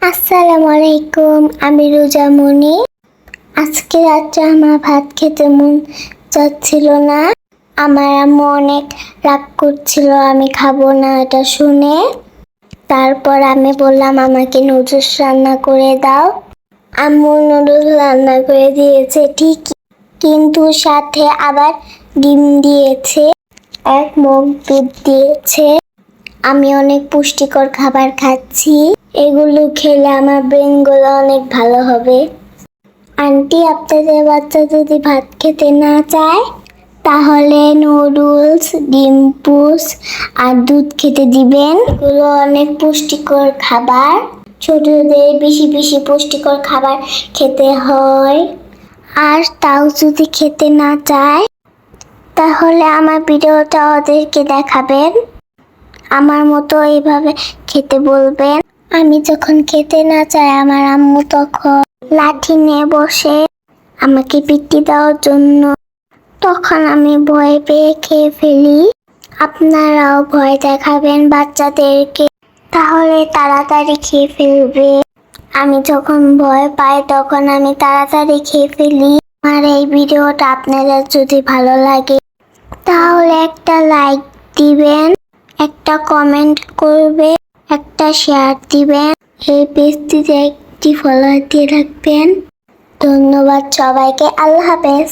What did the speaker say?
আসসালামু আলাইকুম, আমি রোজামণি। আজকে রাত্রে আমার ভাত খেতে মন চাচ্ছিল না। আমার আম্মু অনেক রাগ করছিল, আমি খাবো না এটা শুনে। তারপর আমি বললাম আমাকে নুডলস রান্না করে দাও। আম্মু নুডলস রান্না করে দিয়েছে ঠিকই, কিন্তু সাথে আবার ডিম দিয়েছে, এক মগ দুধ দিয়েছে। আমি অনেক পুষ্টিকর খাবার খাচ্ছি। এগুলো খেলে আমার ব্রেনগুলো অনেক ভালো হবে। আন্টি, আপনাদের বাচ্চা যদি ভাত খেতে না চায় তাহলে নুডলস, ডিম পোস্ট আর দুধ খেতে দিবেন। এগুলো অনেক পুষ্টিকর খাবার। ছোটদের বেশি বেশি পুষ্টিকর খাবার খেতে হয়। আর তাও যদি খেতে না চায় তাহলে আমার ভিডিওটা ওদেরকে দেখাবেন, আমার মতো এইভাবে খেতে বলবেন। আমি যখন খেতে না চাই আমার আম্মু তখন লাঠি নিয়ে বসে আমাকে পিটি দেওয়ার জন্য। তখন আমি ভয় পেয়ে খেয়ে ফেলি। আপনারাও ভয় দেখাবেন বাচ্চাদেরকে, তাহলে তাড়াতাড়ি খেয়ে ফেলবে। আমি যখন ভয় পাই তখন আমি তাড়াতাড়ি খেয়ে ফেলি। আমার এই ভিডিওটা আপনাদের যদি ভালো লাগে তাহলে একটা লাইক দিবেন, একটা কমেন্ট করবে, একটা শেয়ার দিবেন। এই পেজটিতে একটি ফলো দিয়ে রাখবেন। ধন্যবাদ সবাইকে। আল্লাহ হাফেজ।